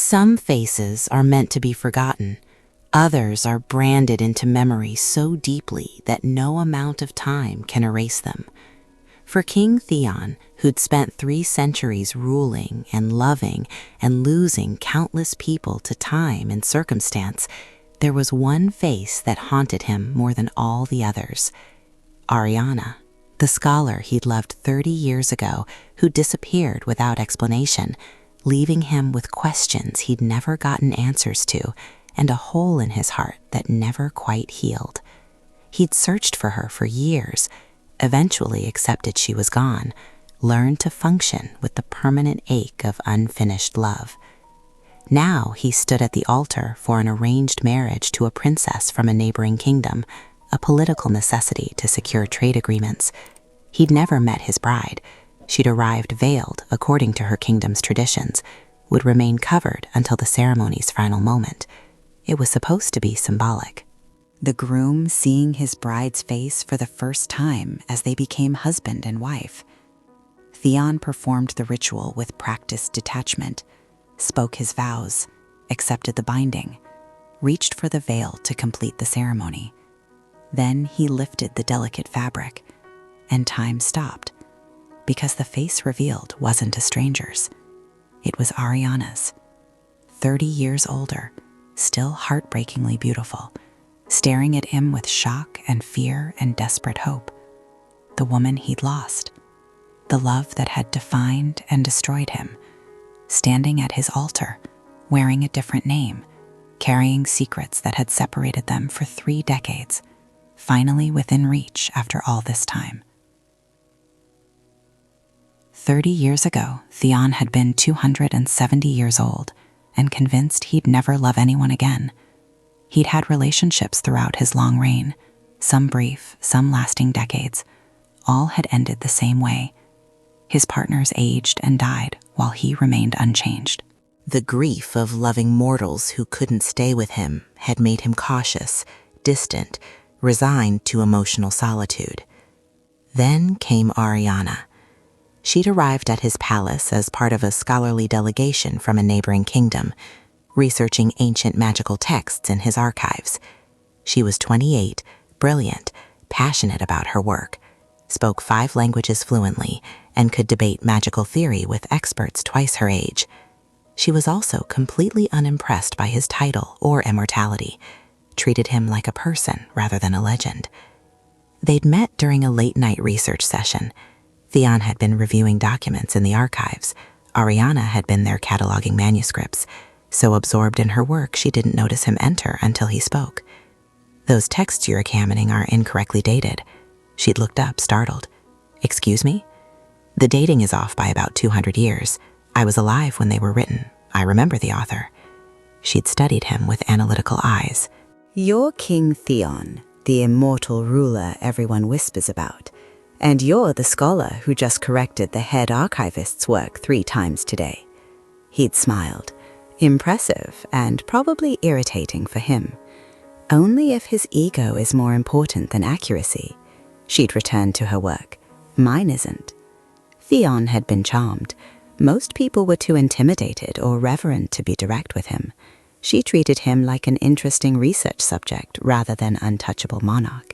Some faces are meant to be forgotten. Others are branded into memory so deeply that no amount of time can erase them. For King Theon, who'd spent 3 centuries ruling and loving and losing countless people to time and circumstance, there was one face that haunted him more than all the others. Ariana, the scholar he'd loved 30 years ago, who disappeared without explanation, leaving him with questions he'd never gotten answers to and a hole in his heart that never quite healed. He'd searched for her for years, eventually accepted she was gone, learned to function with the permanent ache of unfinished love. Now he stood at the altar for an arranged marriage to a princess from a neighboring kingdom, a political necessity to secure trade agreements. He'd never met his bride. She'd arrived veiled according to her kingdom's traditions, would remain covered until the ceremony's final moment. It was supposed to be symbolic. The groom seeing his bride's face for the first time as they became husband and wife. Theon performed the ritual with practiced detachment, spoke his vows, accepted the binding, reached for the veil to complete the ceremony. Then he lifted the delicate fabric, and time stopped, because the face revealed wasn't a stranger's. It was Ariana's, 30 years older, still heartbreakingly beautiful, staring at him with shock and fear and desperate hope. The woman he'd lost, the love that had defined and destroyed him, standing at his altar, wearing a different name, carrying secrets that had separated them for 3 decades, finally within reach after all this time. 30 years ago, Theon had been 270 years old and convinced he'd never love anyone again. He'd had relationships throughout his long reign, some brief, some lasting decades. All had ended the same way. His partners aged and died while he remained unchanged. The grief of loving mortals who couldn't stay with him had made him cautious, distant, resigned to emotional solitude. Then came Ariana. She'd arrived at his palace as part of a scholarly delegation from a neighboring kingdom, researching ancient magical texts in his archives. She was 28, brilliant, passionate about her work, spoke 5 languages fluently, and could debate magical theory with experts twice her age. She was also completely unimpressed by his title or immortality, treated him like a person rather than a legend. They'd met during a late-night research session. Theon had been reviewing documents in the archives. Ariana had been there cataloging manuscripts. So absorbed in her work, she didn't notice him enter until he spoke. "Those texts you're examining are incorrectly dated." She'd looked up, startled. "Excuse me?" "The dating is off by about 200 years. I was alive when they were written. I remember the author." She'd studied him with analytical eyes. "You're King Theon, the immortal ruler everyone whispers about. And you're the scholar who just corrected the head archivist's work 3 times today." He'd smiled. Impressive and probably irritating for him. Only if his ego is more important than accuracy. She'd returned to her work. Mine isn't. Theon had been charmed. Most people were too intimidated or reverent to be direct with him. She treated him like an interesting research subject rather than untouchable monarch.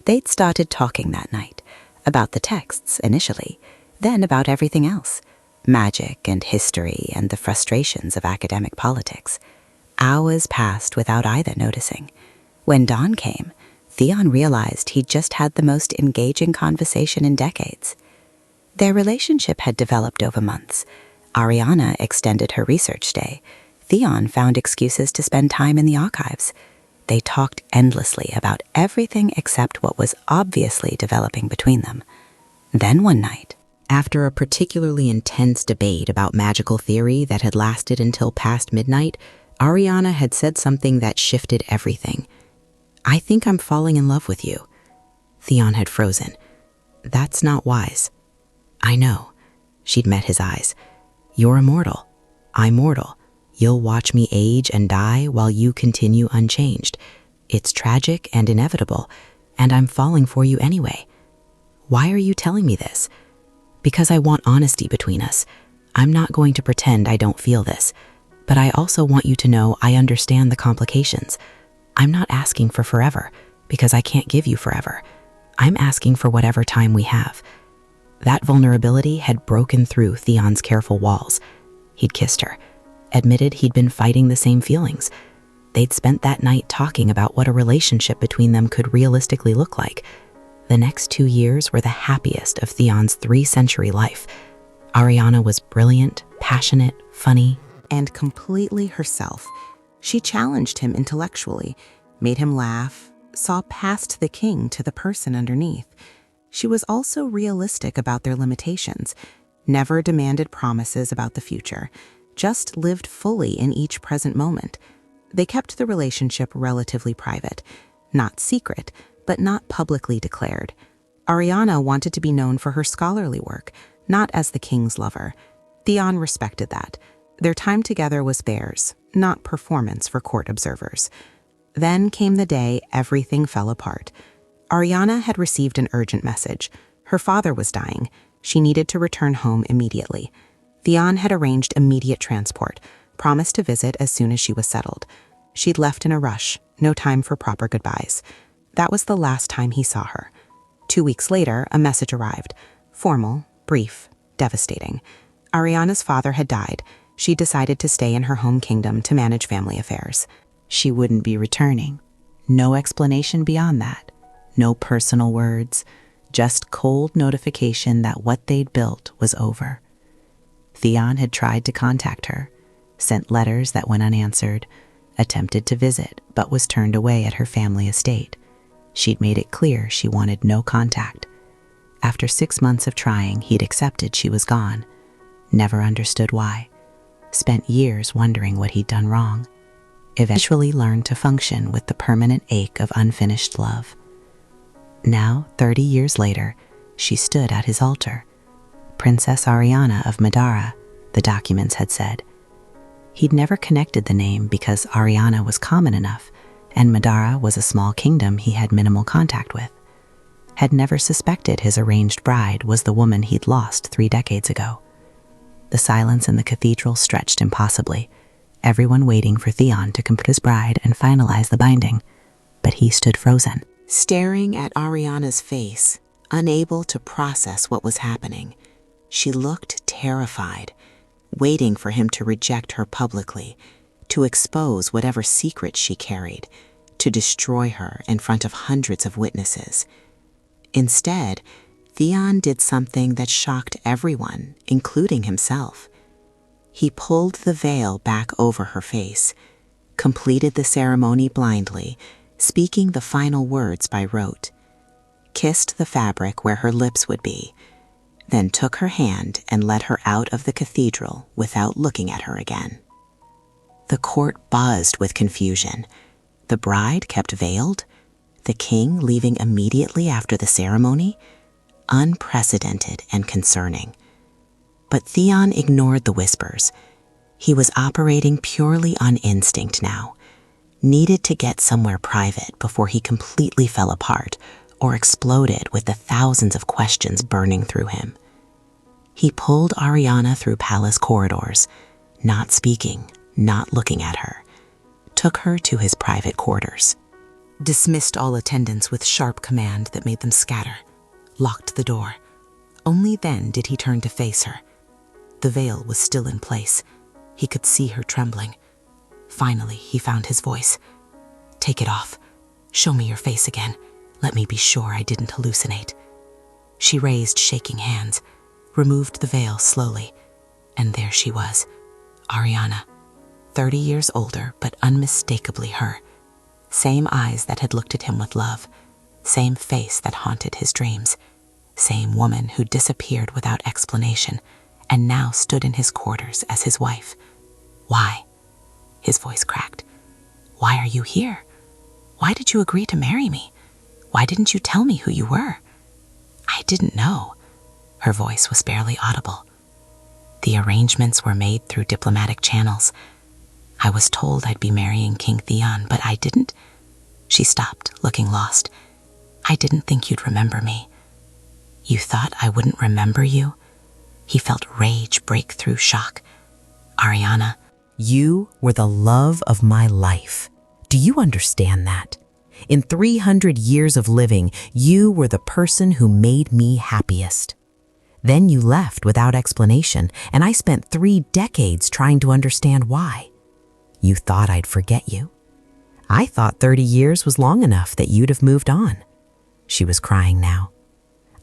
They'd started talking that night, about the texts initially, then about everything else, magic and history and the frustrations of academic politics. Hours passed without either noticing. When dawn came, Theon realized he'd just had the most engaging conversation in decades. Their relationship had developed over months. Ariana extended her research day. Theon found excuses to spend time in the archives. They talked endlessly about everything except what was obviously developing between them. Then one night, after a particularly intense debate about magical theory that had lasted until past midnight, Ariana had said something that shifted everything. "I think I'm falling in love with you." Theon had frozen. "That's not wise." "I know." She'd met his eyes. "You're immortal. I'm mortal. You'll watch me age and die while you continue unchanged. It's tragic and inevitable, and I'm falling for you anyway. Why are you telling me this?" "Because I want honesty between us. I'm not going to pretend I don't feel this. But I also want you to know I understand the complications. I'm not asking for forever, because I can't give you forever. I'm asking for whatever time we have." That vulnerability had broken through Theon's careful walls. He'd kissed her, admitted he'd been fighting the same feelings. They'd spent that night talking about what a relationship between them could realistically look like. The next 2 years were the happiest of Theon's 3-century life. Ariana was brilliant, passionate, funny, and completely herself. She challenged him intellectually, made him laugh, saw past the king to the person underneath. She was also realistic about their limitations, never demanded promises about the future, just lived fully in each present moment. They kept the relationship relatively private, not secret, but not publicly declared. Ariana wanted to be known for her scholarly work, not as the king's lover. Theon respected that. Their time together was theirs, not performance for court observers. Then came the day everything fell apart. Ariana had received an urgent message. Her father was dying. She needed to return home immediately. Theon had arranged immediate transport, promised to visit as soon as she was settled. She'd left in a rush, no time for proper goodbyes. That was the last time he saw her. 2 weeks later, a message arrived. Formal, brief, devastating. Ariana's father had died. She decided to stay in her home kingdom to manage family affairs. She wouldn't be returning. No explanation beyond that. No personal words, just cold notification that what they'd built was over. Theon had tried to contact her, sent letters that went unanswered, attempted to visit, but was turned away at her family estate. She'd made it clear she wanted no contact. After 6 months of trying, he'd accepted she was gone. Never understood why. Spent years wondering what he'd done wrong. Eventually learned to function with the permanent ache of unfinished love. Now, 30 years later, she stood at his altar. Princess Ariana of Madara, the documents had said. He'd never connected the name because Ariana was common enough, and Madara was a small kingdom he had minimal contact with. Had never suspected his arranged bride was the woman he'd lost 3 decades ago. The silence in the cathedral stretched impossibly, everyone waiting for Theon to complete his bride and finalize the binding. But he stood frozen, staring at Ariana's face, unable to process what was happening. She looked terrified, waiting for him to reject her publicly, to expose whatever secret she carried, to destroy her in front of hundreds of witnesses. Instead, Theon did something that shocked everyone, including himself. He pulled the veil back over her face, completed the ceremony blindly, speaking the final words by rote, kissed the fabric where her lips would be, then took her hand and led her out of the cathedral without looking at her again. The court buzzed with confusion. The bride kept veiled? The king leaving immediately after the ceremony? Unprecedented and concerning. But Theon ignored the whispers. He was operating purely on instinct now. Needed to get somewhere private before he completely fell apart or exploded with the thousands of questions burning through him. He pulled Ariana through palace corridors, not speaking, not looking at her, took her to his private quarters, dismissed all attendants with sharp command that made them scatter, locked the door. Only then did he turn to face her. The veil was still in place. He could see her trembling. Finally, he found his voice. "Take it off. Show me your face again. Let me be sure I didn't hallucinate." She raised shaking hands, removed the veil slowly, and there she was, Ariana, 30 years older but unmistakably her. Same eyes that had looked at him with love, same face that haunted his dreams, same woman who disappeared without explanation and now stood in his quarters as his wife. "Why?" His voice cracked. "Why are you here? Why did you agree to marry me? Why didn't you tell me who you were?" "I didn't know." Her voice was barely audible. "The arrangements were made through diplomatic channels. I was told I'd be marrying King Theon, but I didn't." She stopped, looking lost. "I didn't think you'd remember me." "You thought I wouldn't remember you?" He felt rage break through shock. "Ariana, You were the love of my life. Do you understand that? In 300 years of living, you were the person who made me happiest. Then you left without explanation, and I spent 3 decades trying to understand why. You thought I'd forget you. I thought 30 years was long enough that you'd have moved on. She was crying now.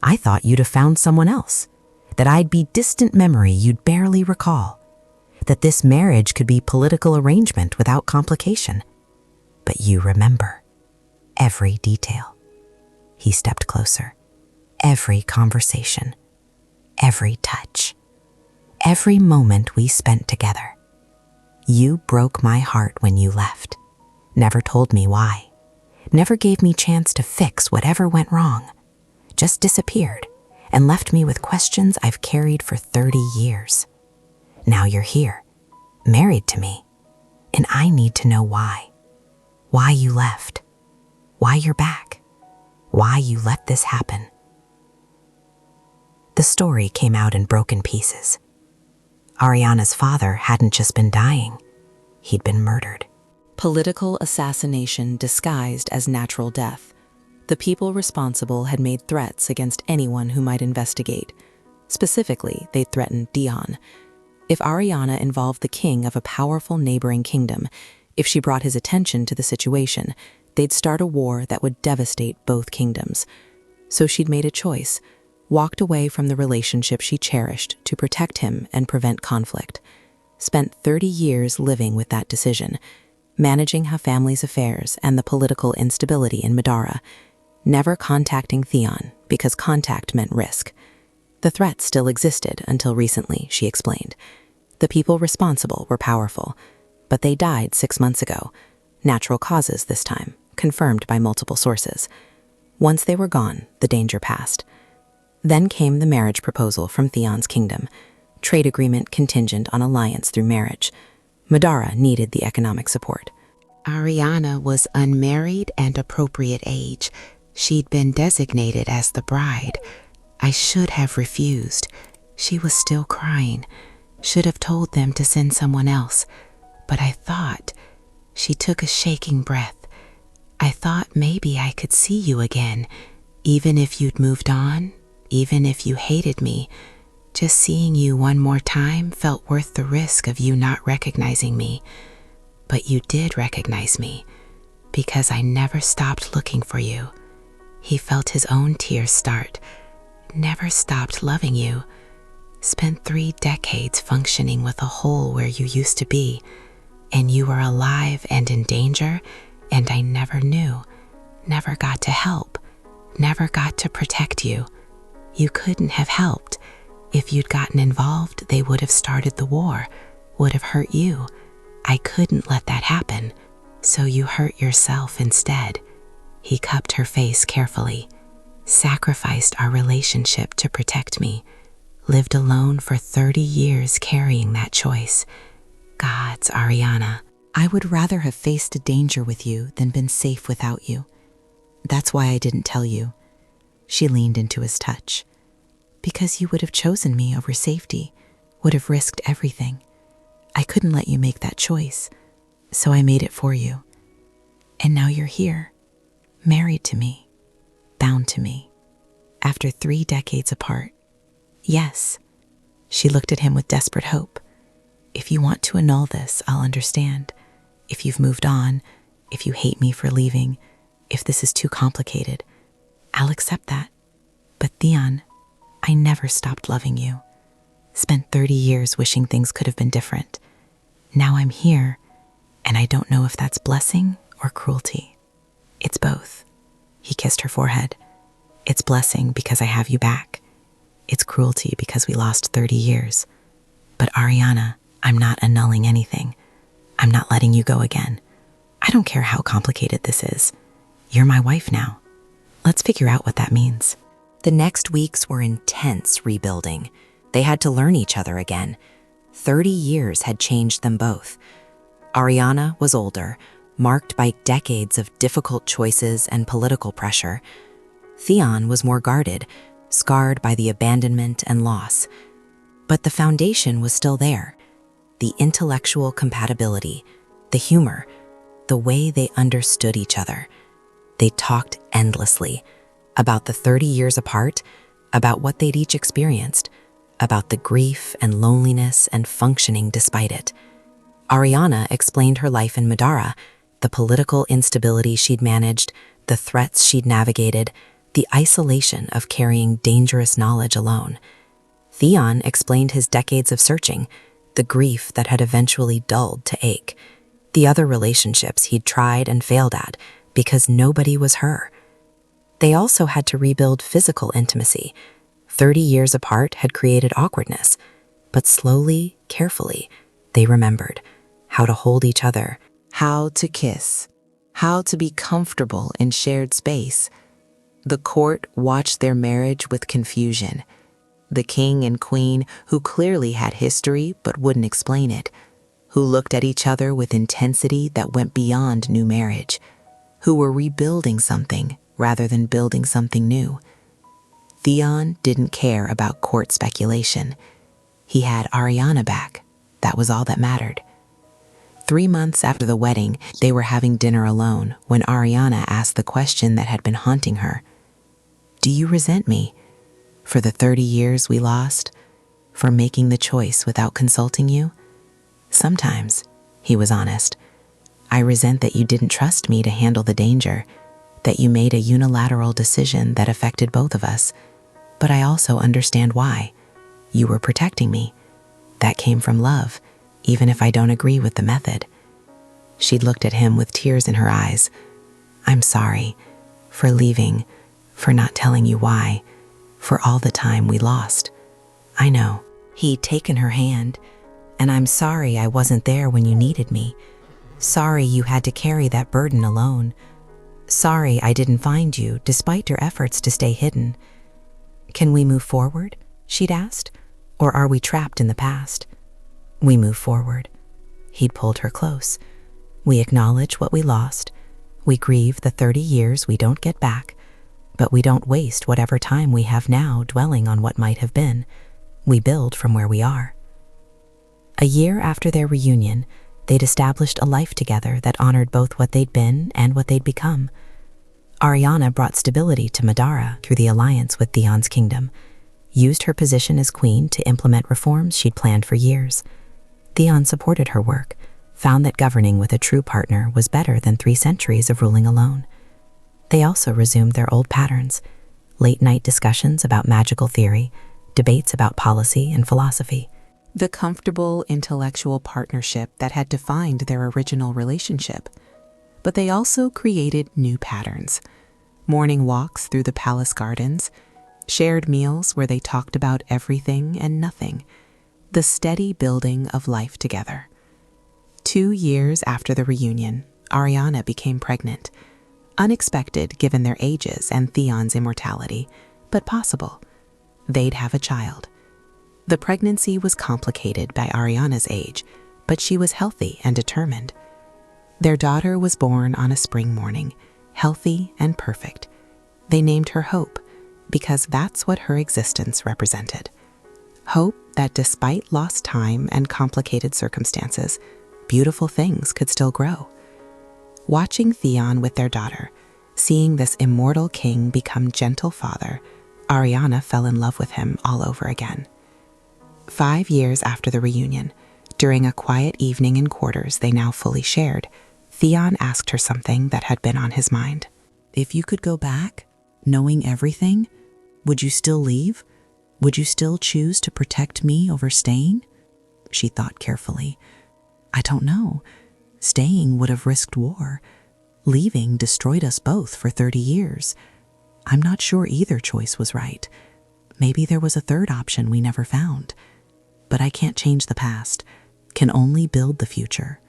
I thought you'd have found someone else, that I'd be distant memory you'd barely recall, that this marriage could be political arrangement without complication. But you remember every detail. He stepped closer. Every conversation, every touch, every moment we spent together. You broke my heart when you left, never told me why, never gave me chance to fix whatever went wrong, just disappeared and left me with questions I've carried for 30 years. Now you're here, married to me, and I need to know why. Why you left, why you're back, why you let this happen. The story came out in broken pieces. Ariana's father hadn't just been dying, he'd been murdered. Political assassination disguised as natural death. The people responsible had made threats against anyone who might investigate. Specifically, they threatened Dion. If Ariana involved the king of a powerful neighboring kingdom, if she brought his attention to the situation, they'd start a war that would devastate both kingdoms. So she'd made a choice, walked away from the relationship she cherished to protect him and prevent conflict. Spent 30 years living with that decision, managing her family's affairs and the political instability in Madara, never contacting Theon because contact meant risk. The threat still existed until recently, she explained. The people responsible were powerful, but they died 6 months ago. Natural causes this time, confirmed by multiple sources. Once they were gone, the danger passed. Then came the marriage proposal from Theon's kingdom, trade agreement contingent on alliance through marriage. Madara needed the economic support. Ariana was unmarried and appropriate age. She'd been designated as the bride. I should have refused. She was still crying. Should have told them to send someone else. But I thought, she took a shaking breath. I thought maybe I could see you again, even if you'd moved on, even if you hated me. Just seeing you one more time felt worth the risk of you not recognizing me. But you did recognize me, because I never stopped looking for you. He felt his own tears start. Never stopped loving you. Spent 3 decades functioning with a hole where you used to be, and you were alive and in danger, and I never knew, never got to help, never got to protect you. You couldn't have helped. If you'd gotten involved, they would have started the war, would have hurt you. I couldn't let that happen, so you hurt yourself instead. He cupped her face carefully, sacrificed our relationship to protect me, lived alone for 30 years carrying that choice. Gods, Ariana, I would rather have faced a danger with you than been safe without you. That's why I didn't tell you. She leaned into his touch. Because you would have chosen me over safety, would have risked everything. I couldn't let you make that choice, so I made it for you. And now you're here, married to me, bound to me, after 3 decades apart. Yes. She looked at him with desperate hope. If you want to annul this, I'll understand. If you've moved on, if you hate me for leaving, if this is too complicated, I'll accept that. But Theon, I never stopped loving you. Spent 30 years wishing things could have been different. Now I'm here, and I don't know if that's blessing or cruelty. It's both. He kissed her forehead. It's blessing because I have you back. It's cruelty because we lost 30 years. But Ariana, I'm not annulling anything. I'm not letting you go again. I don't care how complicated this is. You're my wife now. Let's figure out what that means. The next weeks were intense rebuilding. They had to learn each other again. 30 years had changed them both. Ariana was older, marked by decades of difficult choices and political pressure. Theon was more guarded, scarred by the abandonment and loss. But the foundation was still there. the intellectual compatibility, the humor, the way they understood each other. They talked endlessly about the 30 years apart, about what they'd each experienced, about the grief and loneliness and functioning despite it. Ariana explained her life in Madara, the political instability she'd managed, the threats she'd navigated, the isolation of carrying dangerous knowledge alone. Theon explained his decades of searching, the grief that had eventually dulled to ache, the other relationships he'd tried and failed at because nobody was her. They also had to rebuild physical intimacy. 30 years apart had created awkwardness, but slowly, carefully, they remembered how to hold each other, How to kiss, how to be comfortable in shared space. The court watched their marriage with confusion. The king and queen, who clearly had history but wouldn't explain it, who looked at each other with intensity that went beyond new marriage, who were rebuilding something rather than building something new. Theon didn't care about court speculation. He had Ariana back. That was all that mattered. 3 months after the wedding, they were having dinner alone when Ariana asked the question that had been haunting her. Do you resent me for the 30 years we lost? For making the choice without consulting you? Sometimes, he was honest. I resent that you didn't trust me to handle the danger, that you made a unilateral decision that affected both of us. But I also understand why. You were protecting me. That came from love, even if I don't agree with the method. She'd looked at him with tears in her eyes. I'm sorry for leaving, for not telling you why, for all the time we lost. I know. He'd taken her hand, and I'm sorry I wasn't there when you needed me. Sorry you had to carry that burden alone. Sorry I didn't find you despite your efforts to stay hidden. Can we move forward? She'd asked. Or are we trapped in the past? We move forward. He'd pulled her close. We acknowledge what we lost. We grieve the 30 years we don't get back, but we don't waste whatever time we have now dwelling on what might have been. We build from where we are. A year after their reunion, they'd established a life together that honored both what they'd been and what they'd become. Ariana brought stability to Madara through the alliance with Theon's kingdom, used her position as queen to implement reforms she'd planned for years. Theon supported her work, found that governing with a true partner was better than 3 centuries of ruling alone. They also resumed their old patterns, late-night discussions about magical theory, debates about policy and philosophy. The comfortable intellectual partnership that had defined their original relationship. But they also created new patterns. Morning walks through the palace gardens, shared meals where they talked about everything and nothing, the steady building of life together. 2 years after the reunion, Ariana became pregnant. Unexpected given their ages and Theon's immortality, but possible. They'd have a child. The pregnancy was complicated by Ariana's age, but she was healthy and determined. Their daughter was born on a spring morning, healthy and perfect. They named her Hope, because that's what her existence represented. Hope that despite lost time and complicated circumstances, beautiful things could still grow. Watching Theon with their daughter, seeing this immortal king become gentle father, Ariana fell in love with him all over again. 5 years after the reunion, during a quiet evening in quarters they now fully shared, Theon asked her something that had been on his mind. If you could go back, knowing everything, would you still leave? Would you still choose to protect me over staying? She thought carefully. I don't know. Staying would have risked war. Leaving destroyed us both for 30 years. I'm not sure either choice was right. Maybe there was a third option we never found. But I can't change the past, can only build the future.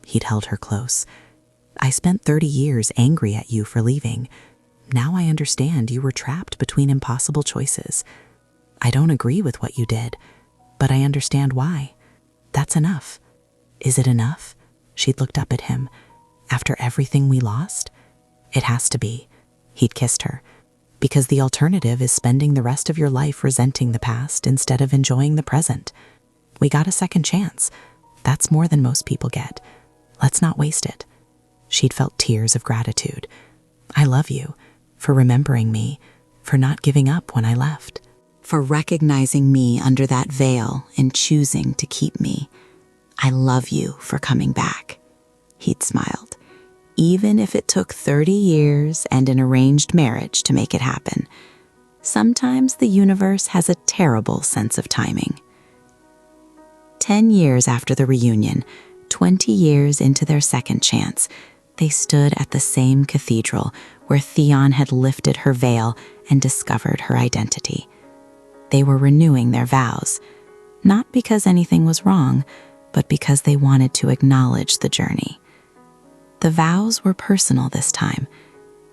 He'd held her close. I spent 30 years angry at you for leaving. Now I understand you were trapped between impossible choices. I don't agree with what you did, but I understand why. That's enough. Is it enough? She'd looked up at him. After everything we lost? It has to be. He'd kissed her. Because the alternative is spending the rest of your life resenting the past instead of enjoying the present. We got a second chance. That's more than most people get. Let's not waste it. She'd felt tears of gratitude. I love you for remembering me, for not giving up when I left, For recognizing me under that veil and choosing to keep me. I love you for coming back. He'd smiled. Even if it took 30 years and an arranged marriage to make it happen. Sometimes the universe has a terrible sense of timing. 10 years after the reunion, 20 years into their second chance, they stood at the same cathedral where Theon had lifted her veil and discovered her identity. They were renewing their vows, not because anything was wrong, but because they wanted to acknowledge the journey. The vows were personal this time.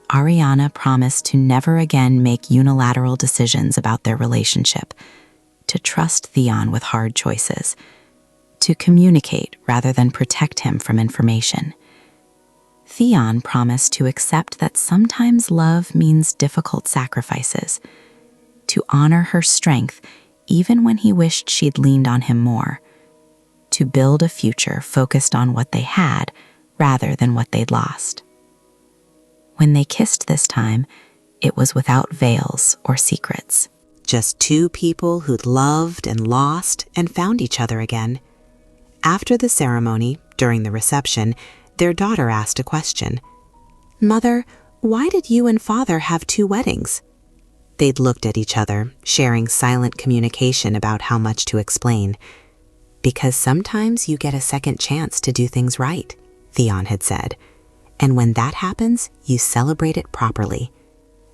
Ariana promised to never again make unilateral decisions about their relationship, to trust Theon with hard choices, to communicate rather than protect him from information. Theon promised to accept that sometimes love means difficult sacrifices, to honor her strength even when he wished she'd leaned on him more, to build a future focused on what they had rather than what they'd lost. When they kissed this time, it was without veils or secrets. Just two people who'd loved and lost and found each other again. After the ceremony, during the reception, their daughter asked a question. "Mother, why did you and Father have two weddings?" They'd looked at each other, sharing silent communication about how much to explain. "Because sometimes you get a second chance to do things right," Theon had said. "And when that happens, you celebrate it properly.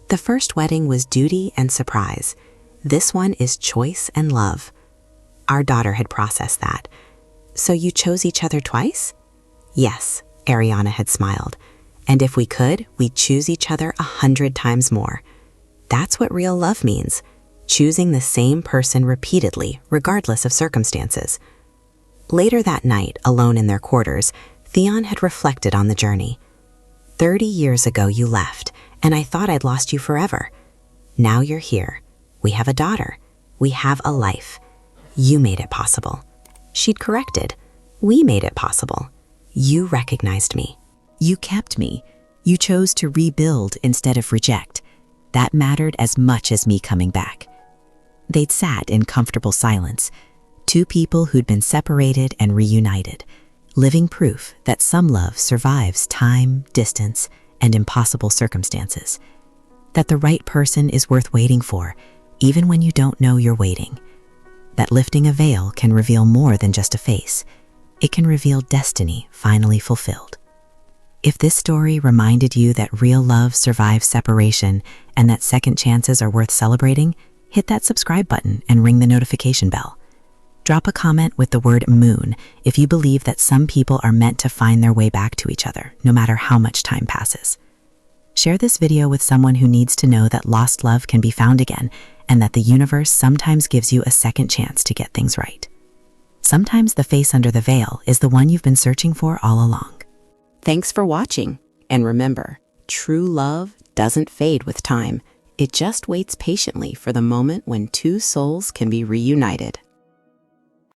The first wedding was duty and surprise. This one is choice and love." Our daughter had processed that. "So you chose each other twice?" "Yes," Ariana had smiled. "And if we could, we'd choose each other 100 times more. That's what real love means, choosing the same person repeatedly, regardless of circumstances." Later that night, alone in their quarters, Theon had reflected on the journey. 30 years ago you left, and I thought I'd lost you forever. Now you're here. We have a daughter. We have a life. You made it possible." She'd corrected. "We made it possible. You recognized me. You kept me. You chose to rebuild instead of reject. That mattered as much as me coming back." They'd sat in comfortable silence, two people who'd been separated and reunited, living proof that some love survives time, distance, and impossible circumstances. That the right person is worth waiting for, even when you don't know you're waiting. That lifting a veil can reveal more than just a face. It can reveal destiny finally fulfilled. If this story reminded you that real love survives separation and that second chances are worth celebrating, hit that subscribe button and ring the notification bell. Drop a comment with the word moon if you believe that some people are meant to find their way back to each other, no matter how much time passes. Share this video with someone who needs to know that lost love can be found again and that the universe sometimes gives you a second chance to get things right. Sometimes the face under the veil is the one you've been searching for all along. Thanks for watching, and remember, true love doesn't fade with time. It just waits patiently for the moment when two souls can be reunited.